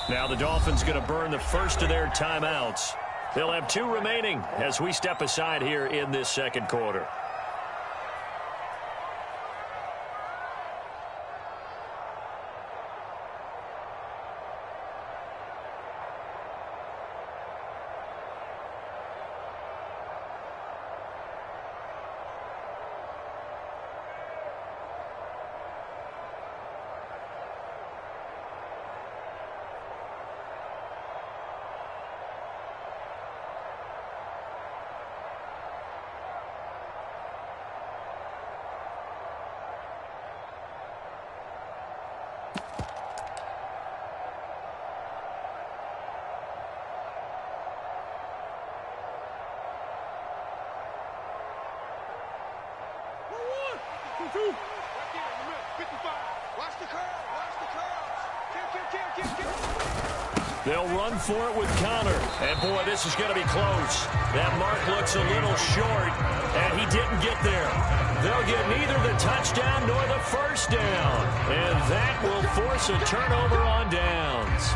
Now the Dolphins going to burn the first of their timeouts. They'll have 2 remaining as we step aside here in this second quarter. They'll run for it with Connor. And, boy, this is going to be close. That mark looks a little short, and he didn't get there. They'll get neither the touchdown nor the first down. And that will force a turnover on downs.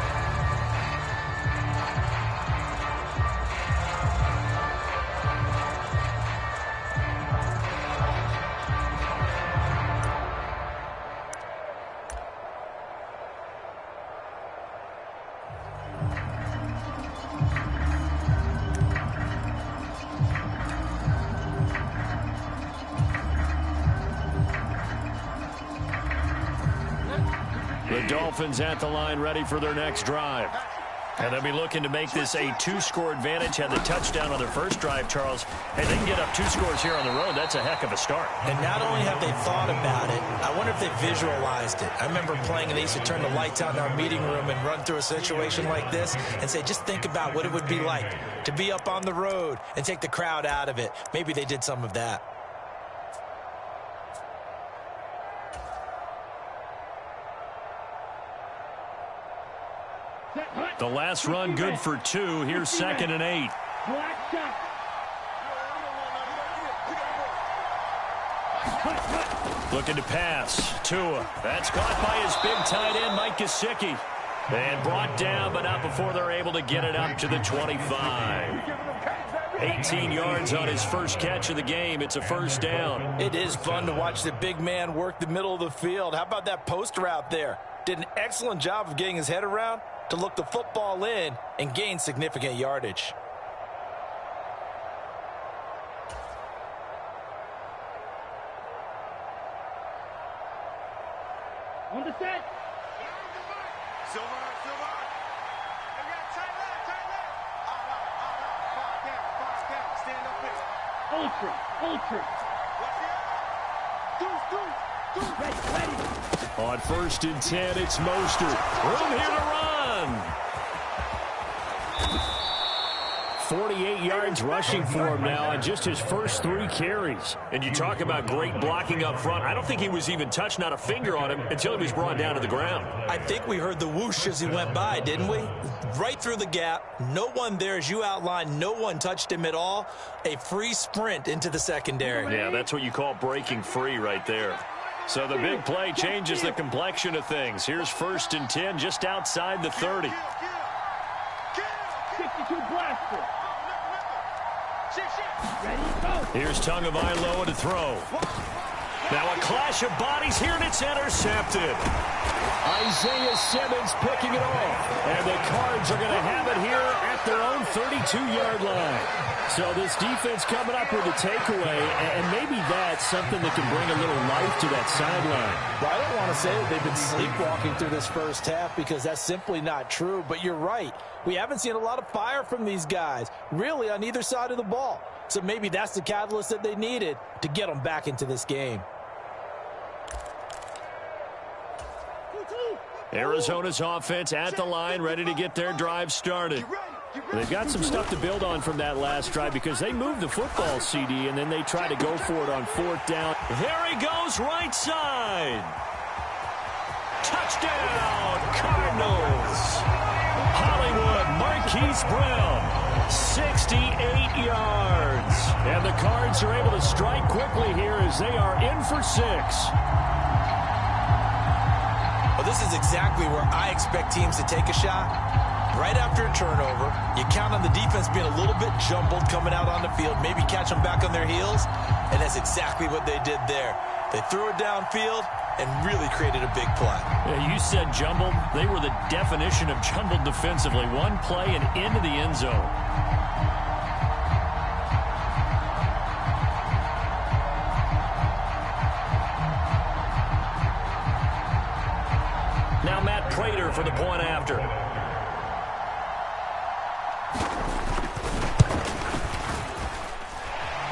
Dolphins at the line ready for their next drive. And they'll be looking to make this a 2-score advantage. Had the touchdown on their first drive, Charles. Hey, they can get up 2 scores here on the road. That's a heck of a start. And not only have they thought about it, I wonder if they visualized it. I remember playing and they used to turn the lights out in our meeting room and run through a situation like this and say, just think about what it would be like to be up on the road and take the crowd out of it. Maybe they did some of that. The last run good for 2. Here's 2nd and 8. Looking to pass. Tua. That's caught by his big tight end, Mike Gesicki. And brought down, but not before they're able to get it up to the 25. 18 yards on his first catch of the game. It's a first down. It is fun to watch the big man work the middle of the field. How about that post route there? Did an excellent job of getting his head around to look the football in and gain significant yardage. On the set. Silver. Stand up here. Ultra. Ready. On 1st and 10, it's Mostert. Room here to run. 48 yards rushing for him now on just his first 3 carries. And you talk about great blocking up front. I don't think he was even touched, not a finger on him, until he was brought down to the ground. I think we heard the whoosh as he went by, didn't we? Right through the gap. No one there, as you outlined. No one touched him at all. A free sprint into the secondary. Yeah, that's what you call breaking free right there. So the big play changes the complexion of things. Here's 1st and 10 just outside the 30. 62 blaster. Ready, go. Here's Tagovailoa to throw. Now a clash of bodies here, and it's intercepted. Isaiah Simmons picking it off. And the Cards are going to have it here at their own 32-yard line. So this defense coming up with a takeaway, and maybe that's something that can bring a little life to that sideline. Well, I don't want to say that they've been sleepwalking through this first half because that's simply not true, but you're right. We haven't seen a lot of fire from these guys, really on either side of the ball. So maybe that's the catalyst that they needed to get them back into this game. Arizona's offense at the line, ready to get their drive started. They've got some stuff to build on from that last drive because they moved the football, CD, and then they try to go for it on 4th down. There he goes, right side. Touchdown, Cardinals. Hollywood, Marquise Brown, 68 yards. And the Cards are able to strike quickly here as they are in for 6. this is exactly where I expect teams to take a shot. Right after a turnover, you count on the defense being a little bit jumbled coming out on the field, maybe catch them back on their heels, and that's exactly what they did there. They threw it downfield and really created a big play. Yeah, you said jumbled. They were the definition of jumbled defensively. One play and into the end zone. Now Matt Prater for the point after.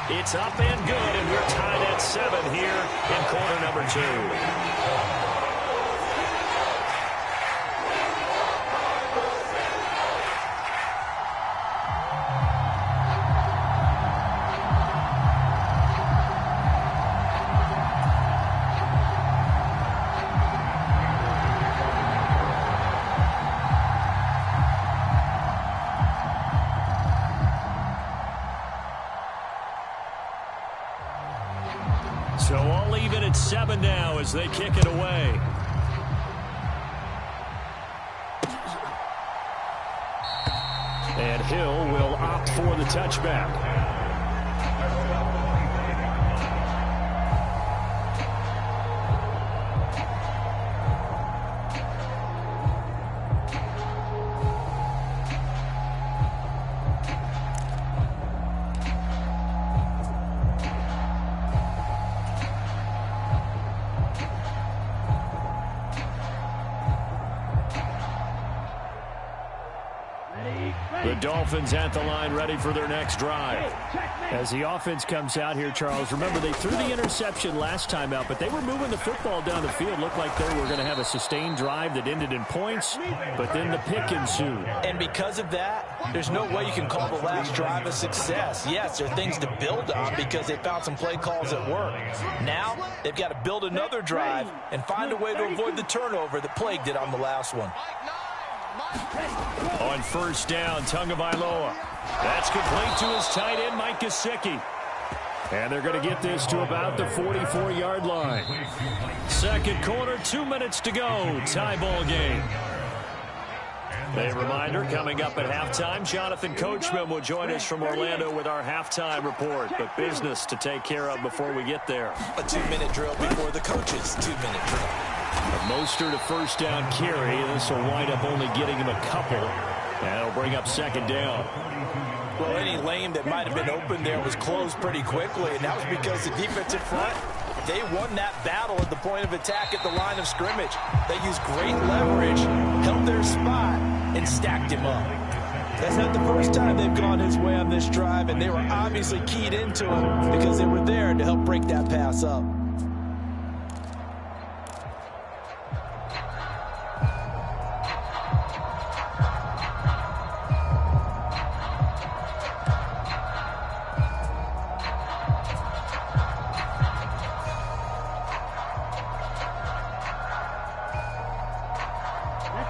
It's up and good, and we're tied at 7 here in quarter number 2. So all even at 7 now as they kick it away. And Hill will opt for the touchback. The Dolphins at the line, ready for their next drive. As the offense comes out here, Charles, remember they threw the interception last time out, but they were moving the football down the field. Looked like they were going to have a sustained drive that ended in points, but then the pick ensued. And because of that, there's no way you can call the last drive a success. Yes, there are things to build on because they found some play calls that work. Now, they've got to build another drive and find a way to avoid the turnover that plagued it on the last one. On first down, Tagovailoa. That's complete to his tight end, Mike Gesicki. And they're going to get this to about the 44-yard line. Second quarter, 2 minutes to go. Tie ball game. A reminder, coming up at halftime, Jonathan Coachman will join us from Orlando with our halftime report. But business to take care of before we get there. A 2-minute drill before the coach's 2-minute drill. Mostert a first down carry. This will wind up only getting him a couple. And it'll bring up second down. Well, any lane that might have been open there was closed pretty quickly, and that was because the defensive front, they won that battle at the point of attack at the line of scrimmage. They used great leverage, held their spot, and stacked him up. That's not the first time they've gone his way on this drive, and they were obviously keyed into him because they were there to help break that pass up.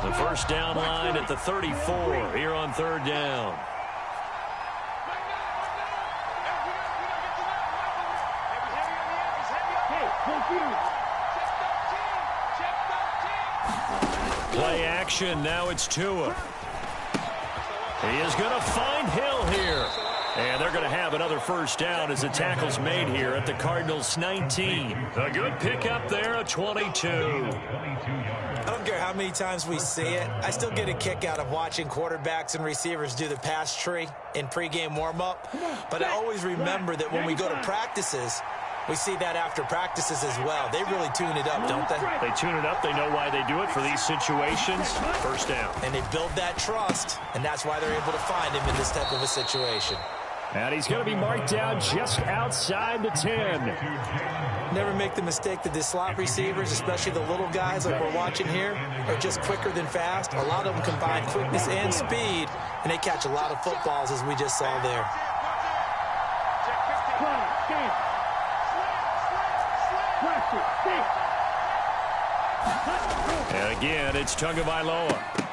The first down line at the 34 here on third down. Play action. Now it's Tua. He is going to find Hill here. And they're going to have another first down as the tackle's made here at the Cardinals' 19. A good pickup there, a 22. I don't care how many times we see it. I still get a kick out of watching quarterbacks and receivers do the pass tree in pregame warm-up. But I always remember that when we go to practices, we see that after practices as well. They really tune it up, don't they? They tune it up. They know why they do it for these situations. First down. And they build that trust, and that's why they're able to find him in this type of a situation. And he's going to be marked down just outside the 10. Never make the mistake that the slot receivers, especially the little guys like we're watching here, are just quicker than fast. A lot of them combine quickness and speed, and they catch a lot of footballs, as we just saw there. And again, it's Tagovailoa.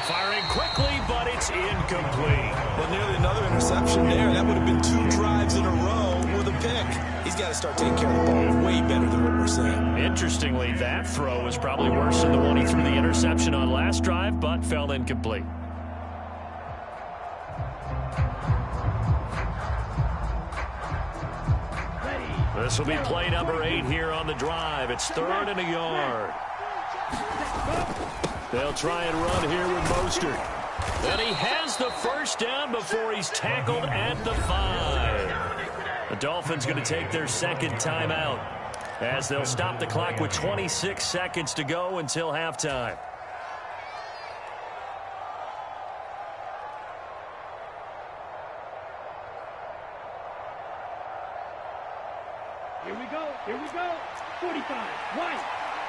Firing quickly, but it's incomplete. Well, nearly another interception there. That would have been 2 drives in a row with a pick. He's got to start taking care of the ball way better than what we're seeing. Interestingly, that throw was probably worse than the one he threw the interception on last drive, but fell incomplete. This will be play number 8 here on the drive. It's 3rd and a yard. They'll try and run here with Mostert. And he has the first down before he's tackled at the 5. The Dolphins going to take their second timeout as they'll stop the clock with 26 seconds to go until halftime. Here we go. Here we go. 45. White.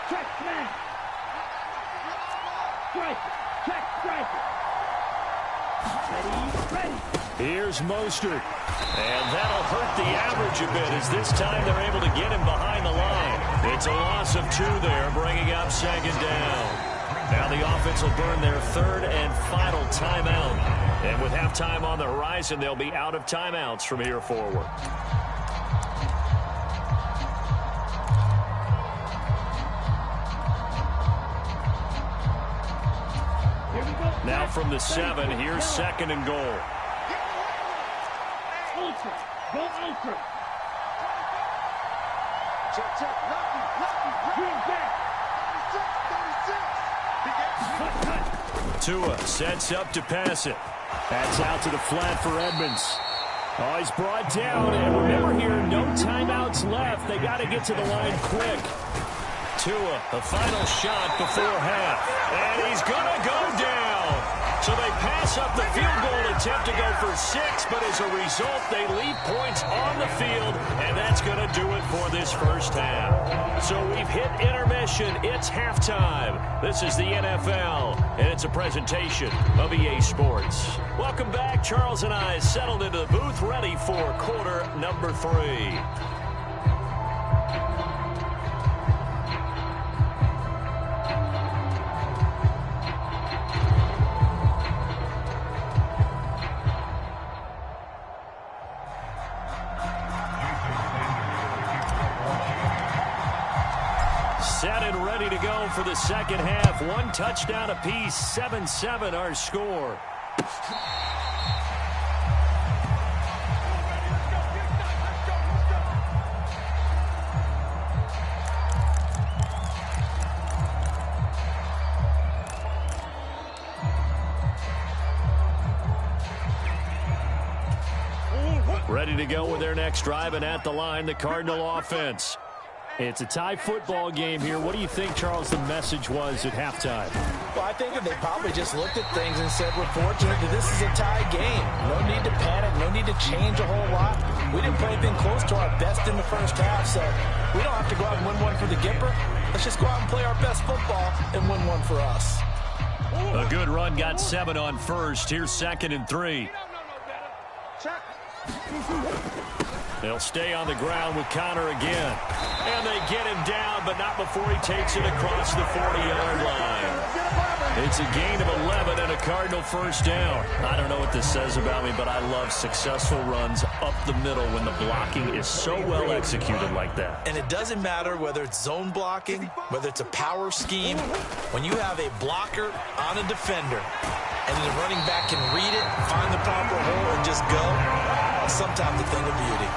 Check smash. Strike it. Check strike it. Ready. Ready. Here's Mostert. And that'll hurt the average a bit as this time they're able to get him behind the line. It's a loss of 2 there, bringing up 2nd down. Now the offense will burn their 3rd and final timeout. And with halftime on the horizon, they'll be out of timeouts from here forward. Now from the 7, here's 2nd and goal. Ultra. Go ultra. Check, check. Lucky. Bring back. 36. Tua sets up to pass it. That's out to the flat for Edmonds. Oh, he's brought down. And remember here, no timeouts left. They got to get to the line quick. Tua, the final shot before half. And he's going to go down. So they pass up the field goal attempt to go for 6, but as a result, they leave points on the field, and that's going to do it for this first half. So we've hit intermission. It's halftime. This is the NFL, and it's a presentation of EA Sports. Welcome back. Charles and I settled into the booth, ready for quarter number 3. Set and ready to go for the second half. 1 touchdown apiece, 7-7 our score. Ready to go with their next drive, and at the line, the Cardinal offense. It's a tie football game here. What do you think, Charles, the message was at halftime? Well, I think that they probably just looked at things and said, we're fortunate that this is a tie game. No need to panic. No need to change a whole lot. We didn't play anything close to our best in the first half, so we don't have to go out and win one for the Gipper. Let's just go out and play our best football and win one for us. A good run, got 7 on first. Here's 2nd and 3. They'll stay on the ground with Connor again. And they get him down, but not before he takes it across the 40-yard line. It's a gain of 11 and a Cardinal first down. I don't know what this says about me, but I love successful runs up the middle when the blocking is so well executed like that. And it doesn't matter whether it's zone blocking, whether it's a power scheme. When you have a blocker on a defender, and the running back can read it, find the proper hole, and just go, sometimes a thing of beauty.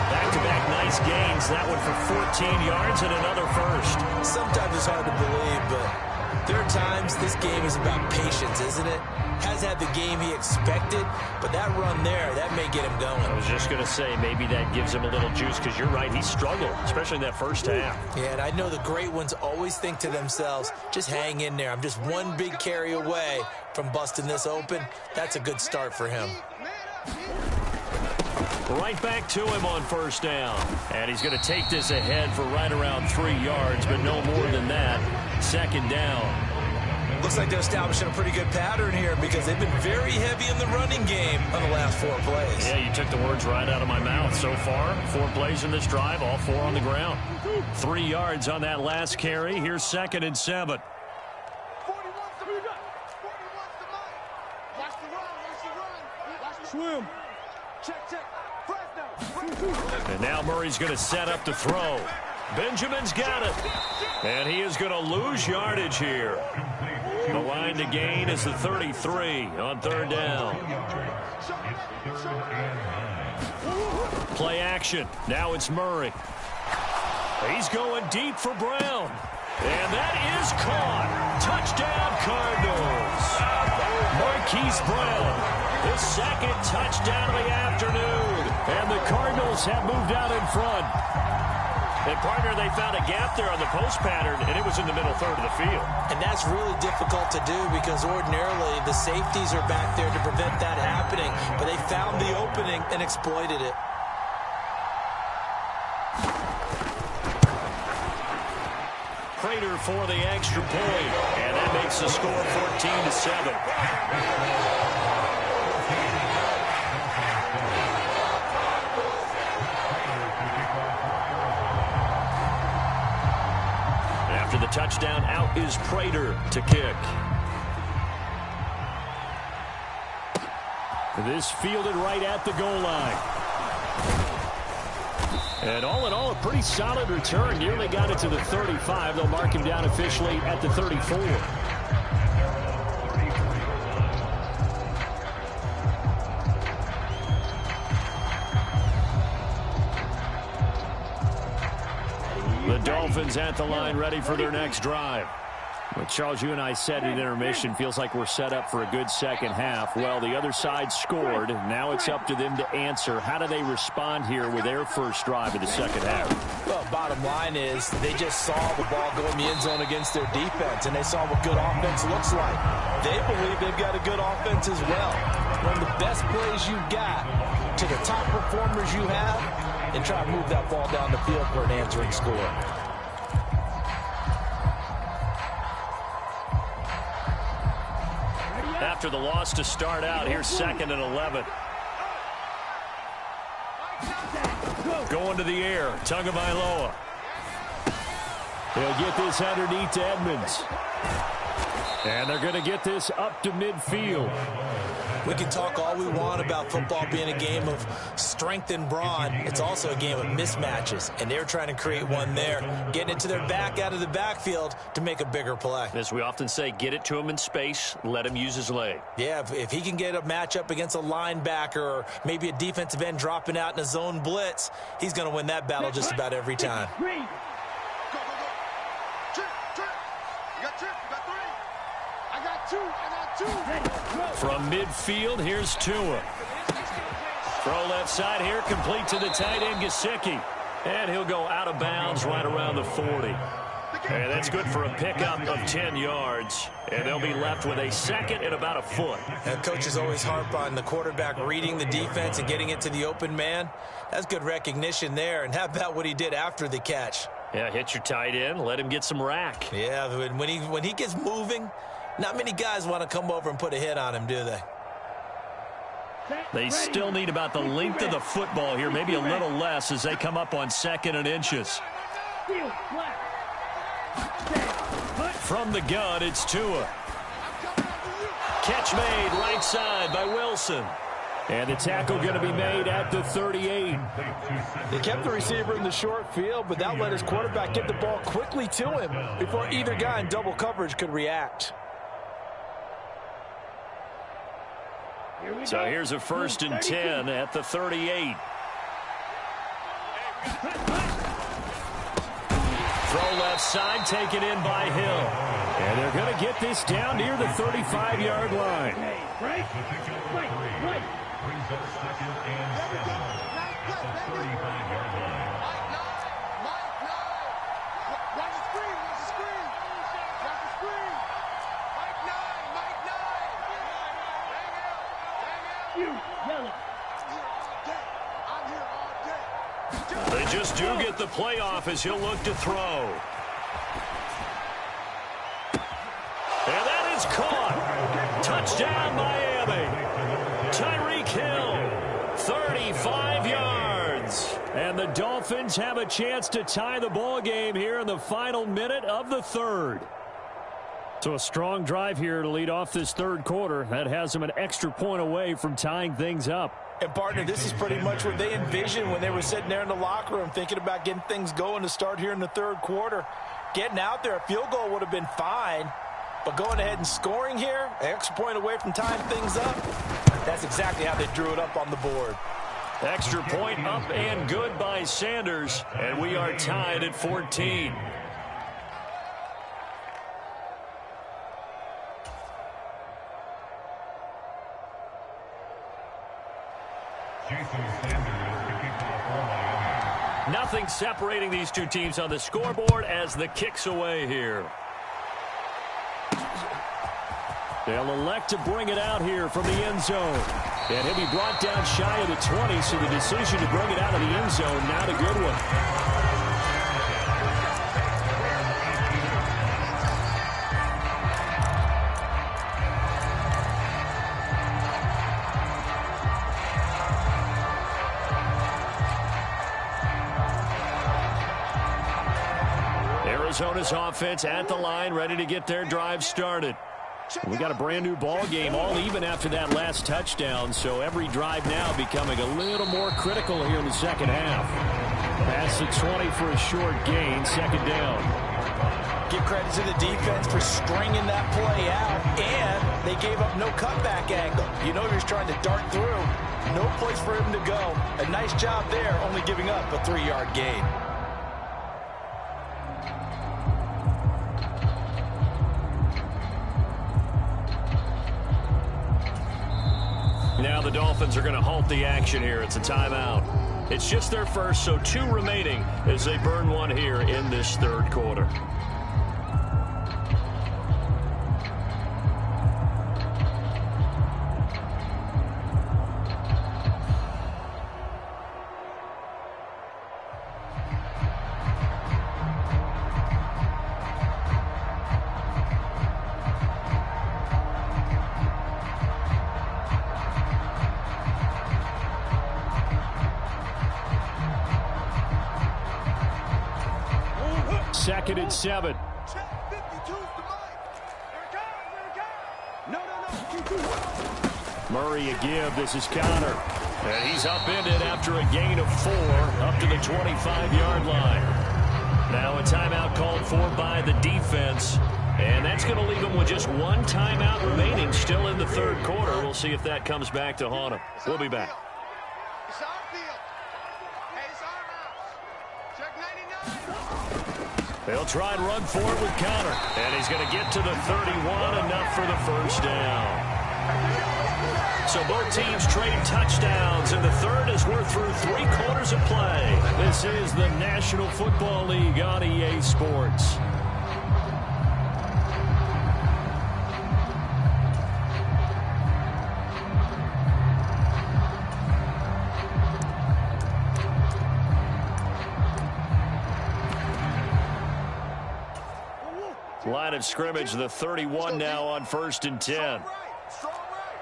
Back-to-back nice gains. That one for 14 yards and another first. Sometimes it's hard to believe, but there are times this game is about patience, isn't it? Has had the game he expected, but that run there, that may get him going. I was just going to say, maybe that gives him a little juice, because you're right, he struggled, especially in that first half. Yeah, and I know the great ones always think to themselves, just hang in there. I'm just one big carry away from busting this open. That's a good start for him. Right back to him on first down. And he's going to take this ahead for right around 3 yards, but no more than that. 2nd down. Looks like they're establishing a pretty good pattern here because they've been very heavy in the running game on the last 4 plays. Yeah, you took the words right out of my mouth. So far, 4 plays in this drive, all 4 on the ground. 3 yards on that last carry. Here's 2nd and 7. Swim. Check, check. Fresno. And now Murray's going to set up to throw. Benjamin's got it. And he is going to lose yardage here. The line to gain is the 33 on third down. Play action. Now it's Murray. He's going deep for Brown. And that is caught. Touchdown, Cardinals. Marquise Brown, his second touchdown of the afternoon. And the Cardinals have moved out in front. And, partner, they found a gap there on the post pattern, and it was in the middle third of the field. And that's really difficult to do because ordinarily the safeties are back there to prevent that happening. But they found the opening and exploited it. Prater for the extra point, and that makes the score 14-7. After the touchdown, out is Prater to kick. This fielded right at the goal line. And all in all, a pretty solid return. Nearly got it to the 35. They'll mark him down officially at the 34. The Dolphins at the line, ready for their next drive. Well, Charles, you and I said at intermission, feels like we're set up for a good second half. Well, the other side scored. Now it's up to them to answer. How do they respond here with their first drive of the second half? Well, bottom line is they just saw the ball go in the end zone against their defense, and they saw what good offense looks like. They believe they've got a good offense as well. One of the best plays you've got to the top performers you have, and try to move that ball down the field for an answering score. After the loss to start out, here's 2nd and 11. Going to the air, Tagovailoa. They'll get this underneath to Edmonds. And they're going to get this up to midfield. We can talk all we want about football being a game of strength and brawn. It's also a game of mismatches, and they're trying to create one there, getting it to their back out of the backfield to make a bigger play. As we often say, get it to him in space, let him use his leg. Yeah, if he can get a matchup against a linebacker or maybe a defensive end dropping out in a zone blitz, he's going to win that battle just about every time. Go, go, go. Trip. You got Trip. You got 3. I got 2. From midfield, here's Tua. Throw left side here, complete to the tight end, Gesicki. And he'll go out of bounds right around the 40. And that's good for a pickup of 10 yards. And they'll be left with a second and about a foot. And coaches always harp on the quarterback reading the defense and getting it to the open man. That's good recognition there. And how about what he did after the catch? Yeah, hit your tight end, let him get some rack. Yeah, when he gets moving, not many guys want to come over and put a hit on him, do they? They still need about the length of the football here, maybe a little less as they come up on 2nd and inches. From the gun, it's Tua. Catch made right side by Wilson. And the tackle going to be made at the 38. They kept the receiver in the short field, but that let his quarterback get the ball quickly to him before either guy in double coverage could react. So here's a 1st and 10 at the 38. Throw left side, taken in by Hill. And they're going to get this down near the 35-yard line. Right. Brings up 2nd and 7. 35-yard line. Mike, watch the screen. Mike 9. You, yellow. I'm here all day. They just do get the playoff as he'll look to throw. And that is caught. Touchdown, Miami. Tyreek Hill, 35 yards. And the Dolphins have a chance to tie the ball game here in the final minute of the 3rd. So a strong drive here to lead off this 3rd quarter. That has them an extra point away from tying things up. And, partner, this is pretty much what they envisioned when they were sitting there in the locker room thinking about getting things going to start here in the third quarter. Getting out there, a field goal would have been fine. But going ahead and scoring here, an extra point away from tying things up, that's exactly how they drew it up on the board. Extra point up and good by Sanders. And we are tied at 14. Nothing separating these two teams on the scoreboard as the kick's away here. They'll elect to bring it out here from the end zone. And he'll be brought down shy of the 20, so the decision to bring it out of the end zone, not a good one. Arizona's offense at the line, ready to get their drive started. We got a brand new ball game, all even after that last touchdown, so every drive now becoming a little more critical here in the second half. Pass the 20 for a short gain, second down. Give credit to the defense for stringing that play out, and they gave up no cutback angle. You know he was trying to dart through. No place for him to go. A nice job there, only giving up a 3-yard gain. Now the Dolphins are going to halt the action here. It's a timeout. It's just their first, so 2 remaining as they burn one here in this third quarter. Second and 7. Murray a give. This is Connor. And he's upended after a gain of 4 up to the 25-yard line. Now a timeout called for by the defense. And that's going to leave him with just 1 timeout remaining still in the third quarter. We'll see if that comes back to haunt him. We'll be back. It's our field. Hey, it's our house. Check 99. They'll try and run forward with Connor. And he's going to get to the 31, enough for the first down. So both teams trade touchdowns, and the third as we're through 3 quarters of play. This is the National Football League on EA Sports. Line of scrimmage, the 31 now on 1st and 10. Strong right.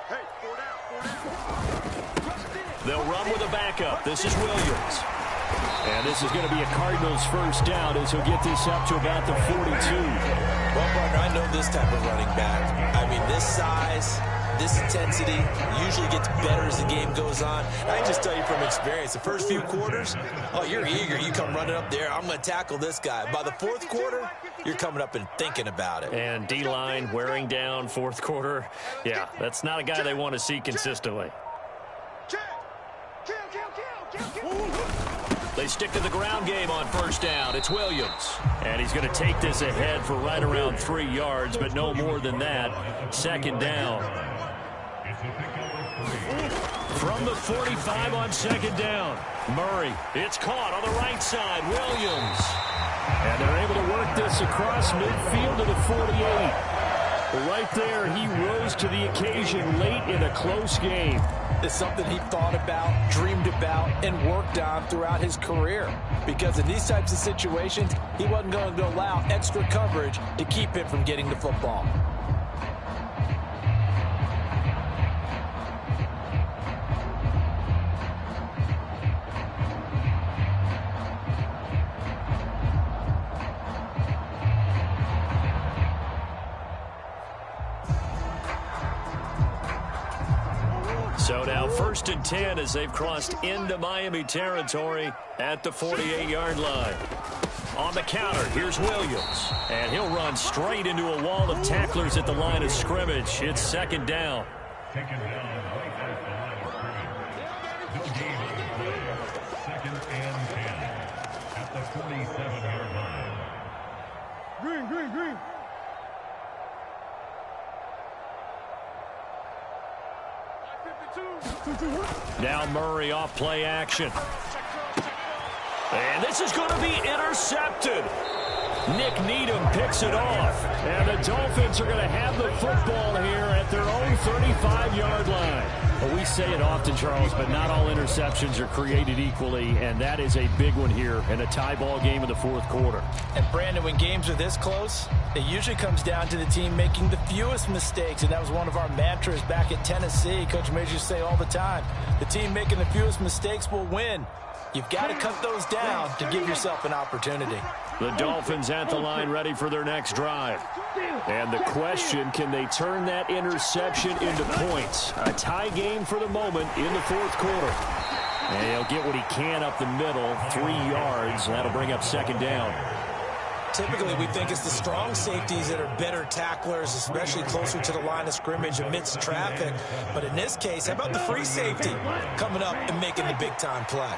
Hey, 4 down. They'll run with a backup. This is Williams. And this is going to be a Cardinals first down as he'll get this up to about the 42. Well, partner, I know this type of running back. I mean, this size, this intensity usually gets better as the game goes on. I can just tell you from experience, the first few quarters, oh, you're eager. You come running up there, I'm going to tackle this guy. By the 4th quarter, you're coming up and thinking about it. And D-line wearing down 4th quarter. Yeah, that's not a guy they want to see consistently. They stick to the ground game on first down. It's Williams. And he's going to take this ahead for right around 3 yards, but no more than that. Second down. From the 45 on second down. Murray. It's caught on the right side. Williams. And they're able to work this across midfield to the 48. Right there, he rose to the occasion late in a close game. It's something he thought about, dreamed about, and worked on throughout his career. Because in these types of situations, he wasn't going to allow extra coverage to keep him from getting the football. So now 1st and 10 as they've crossed into Miami territory at the 48-yard line. On the counter, here's Williams. And he'll run straight into a wall of tacklers at the line of scrimmage. It's 2nd down. Taken down right at the line of scrimmage. No game on the play. 2nd and 10 at the 47-yard line. Green, green, green. Now Murray off play action. And this is going to be intercepted. Nick Needham picks it off. And the Dolphins are going to have the football here at their own 35-yard line. Well, we say it often, Charles, but not all interceptions are created equally, and that is a big one here in a tie ball game in the 4th quarter. And, Brandon, when games are this close, it usually comes down to the team making the fewest mistakes, and that was one of our mantras back at Tennessee. Coach Major used to say all the time, the team making the fewest mistakes will win. You've got to cut those down to give yourself an opportunity. The Dolphins at the line ready for their next drive. And the question, can they turn that interception into points? A tie game for the moment in the 4th quarter. And he'll get what he can up the middle, 3 yards. That'll bring up 2nd down. Typically, we think it's the strong safeties that are better tacklers, especially closer to the line of scrimmage amidst traffic. But in this case, how about the free safety coming up and making the big-time play?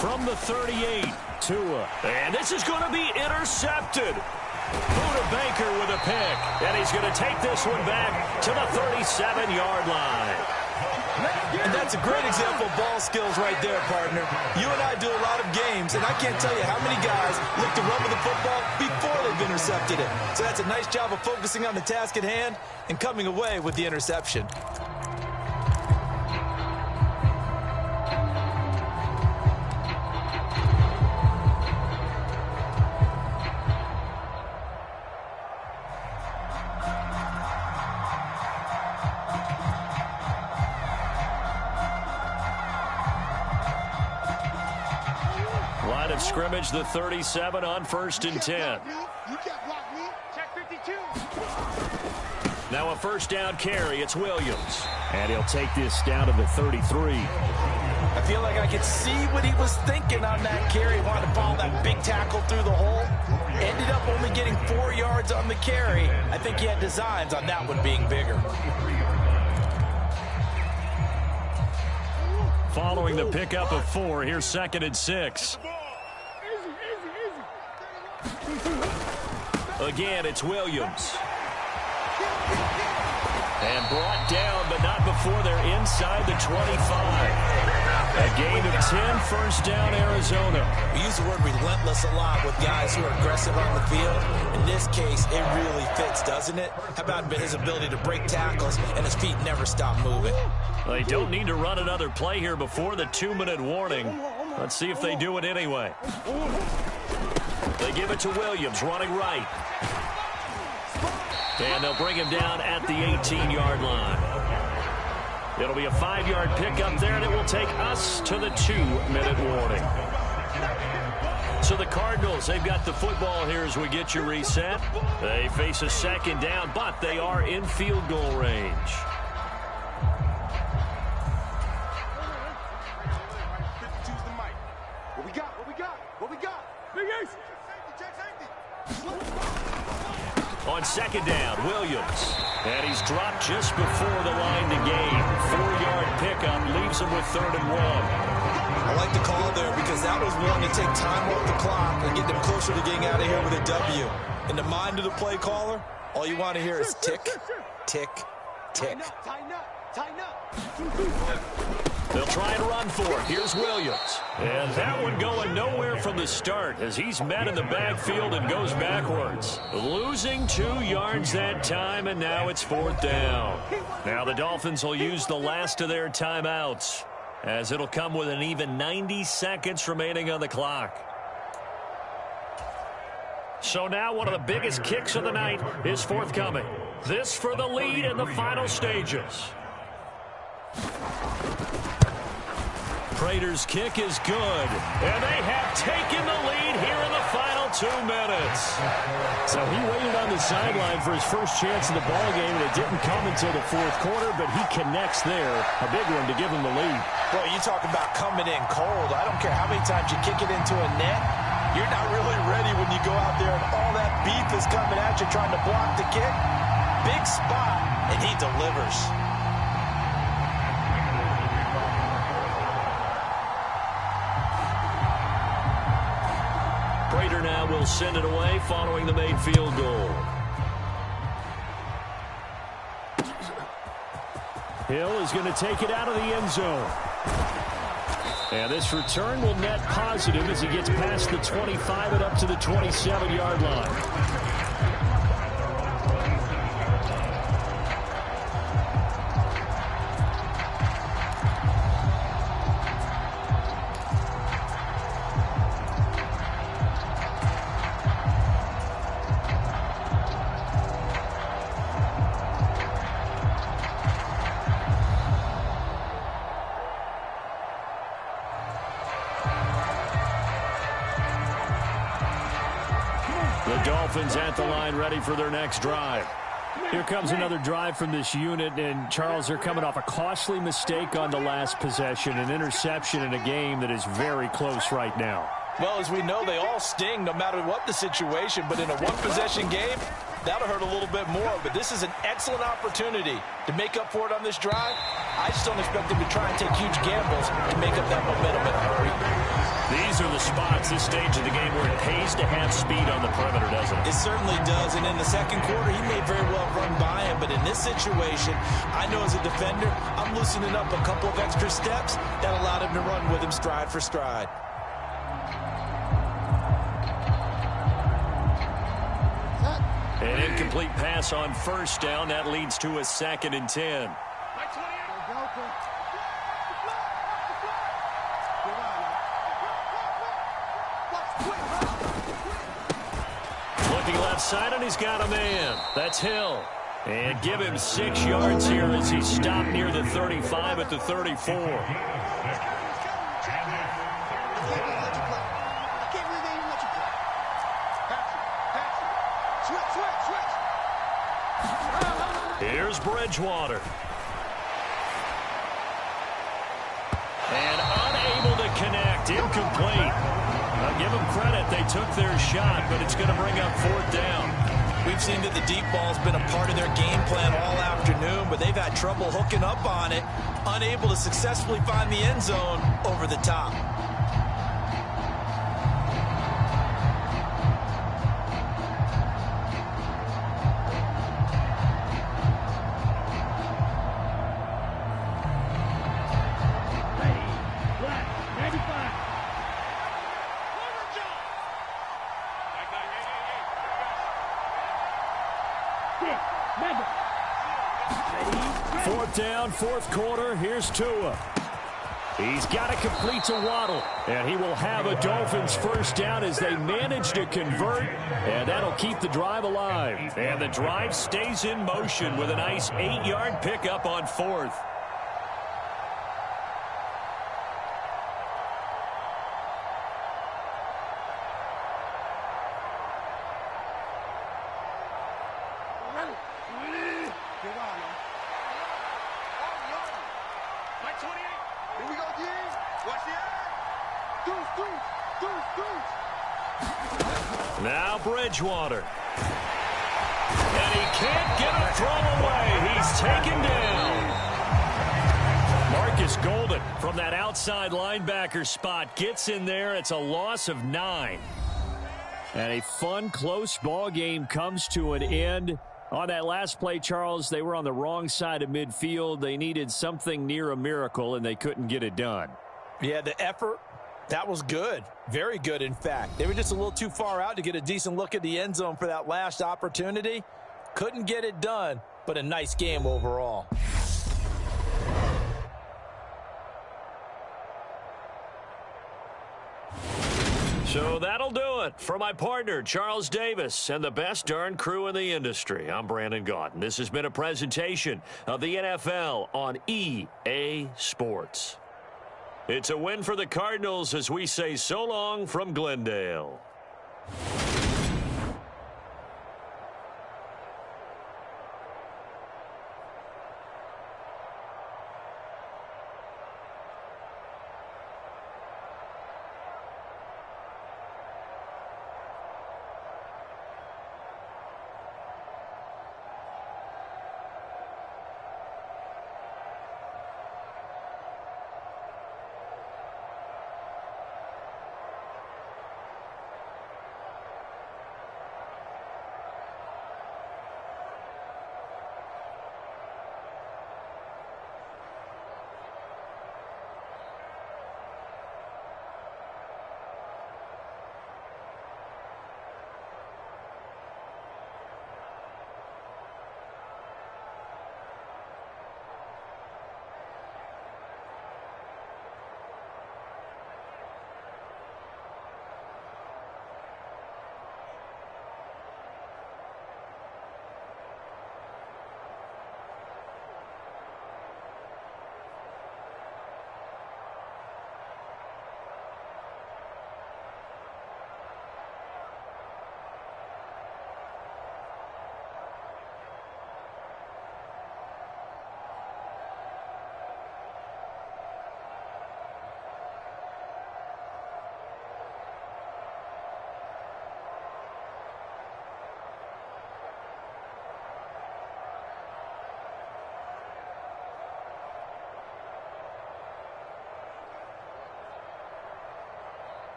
From the 38, Tua. And this is going to be intercepted. Buda Baker with a pick. And he's going to take this one back to the 37-yard line. And that's a great example of ball skills right there, partner. You and I do a lot of games, and I can't tell you how many guys look to run with the football before they've intercepted it. So that's a nice job of focusing on the task at hand and coming away with the interception. Scrimmage the 37 on 1st and 10. Now a 1st down carry. It's Williams. And he'll take this down to the 33. I feel like I could see what he was thinking on that carry. Wanted to follow that big tackle through the hole. Ended up only getting 4 yards on the carry. I think he had designs on that one being bigger. Following the pickup of 4, here's 2nd and 6. Again, it's Williams. And brought down, but not before they're inside the 25. A gain of 10, 1st down, Arizona. We use the word relentless a lot with guys who are aggressive on the field. In this case, it really fits, doesn't it? How about his ability to break tackles and his feet never stop moving? They don't need to run another play here before the 2-minute warning. Let's see if they do it anyway. They give it to Williams, running right. And they'll bring him down at the 18-yard line. It'll be a 5-yard pickup there, and it will take us to the 2-minute warning. So the Cardinals, they've got the football here as we get you reset. They face a 2nd down, but they are in field goal range. On 2nd down, Williams. And he's dropped just before the line to gain. 4-yard pickup leaves him with 3rd and 1. I like the call there because that was one to take time off the clock and get them closer to getting out of here with a W. In the mind of the play caller, all you want to hear is tick, tick, tick. Tighten up, tighten up. They'll try and run for it. Here's Williams. And that one going nowhere from the start as he's met in the backfield and goes backwards. Losing 2 yards that time, and now it's 4th down. Now the Dolphins will use the last of their timeouts as it'll come with an even 90 seconds remaining on the clock. So now one of the biggest kicks of the night is forthcoming. This for the lead in the final stages. Prater's kick is good, and they have taken the lead here in the final 2 minutes. So he waited on the sideline for his first chance in the ballgame, and it didn't come until the fourth quarter, but he connects there. A big one to give him the lead. Well, you talk about coming in cold. I don't care how many times you kick it into a net. You're not really ready when you go out there and all that beef is coming at you trying to block the kick. Big spot, and he delivers. Prater now will send it away following the made field goal. Hill is going to take it out of the end zone. And this return will net positive as he gets past the 25 and up to the 27-yard line. Dolphins at the line ready for their next drive. Here comes another drive from this unit, and Charles, they're coming off a costly mistake on the last possession, an interception in a game that is very close right now. Well, as we know, they all sting no matter what the situation, but in a one-possession game, that'll hurt a little bit more. But this is an excellent opportunity to make up for it on this drive. I just don't expect them to try and take huge gambles to make up that momentum in a hurry. These are the spots, this stage of the game, where it pays to have speed on the perimeter, doesn't it? It certainly does, and in the second quarter, he may very well run by him, but in this situation, I know as a defender, I'm loosening up a couple of extra steps that allowed him to run with him stride for stride. An incomplete pass on first down. That leads to a 2nd and 10. Looking left side, and he's got a man. That's Hill. And give him 6 yards here as he stopped near the 35 at the 34. Here's Bridgewater. And unable to connect. Incomplete. I'll give them credit. They took their shot, but it's going to bring up 4th down. We've seen that the deep ball's been a part of their game plan all afternoon, but they've had trouble hooking up on it, unable to successfully find the end zone over the top. Down, 4th quarter. Here's Tua. He's got to complete to Waddle, and he will have a Dolphins first down as they manage to convert, and that'll keep the drive alive. And the drive stays in motion with a nice 8-yard pickup on 4th. Now Bridgewater. And he can't get a throw away. He's taken down. Marcus Golden from that outside linebacker spot gets in there. It's a loss of 9. And a fun, close ball game comes to an end. On that last play, Charles, they were on the wrong side of midfield. They needed something near a miracle, and they couldn't get it done. Yeah, the effort, that was good. Very good, in fact. They were just a little too far out to get a decent look at the end zone for that last opportunity. Couldn't get it done, but a nice game overall. So that'll do it for my partner, Charles Davis, and the best darn crew in the industry. I'm Brandon Gaudin. This has been a presentation of the NFL on EA Sports. It's a win for the Cardinals as we say so long from Glendale.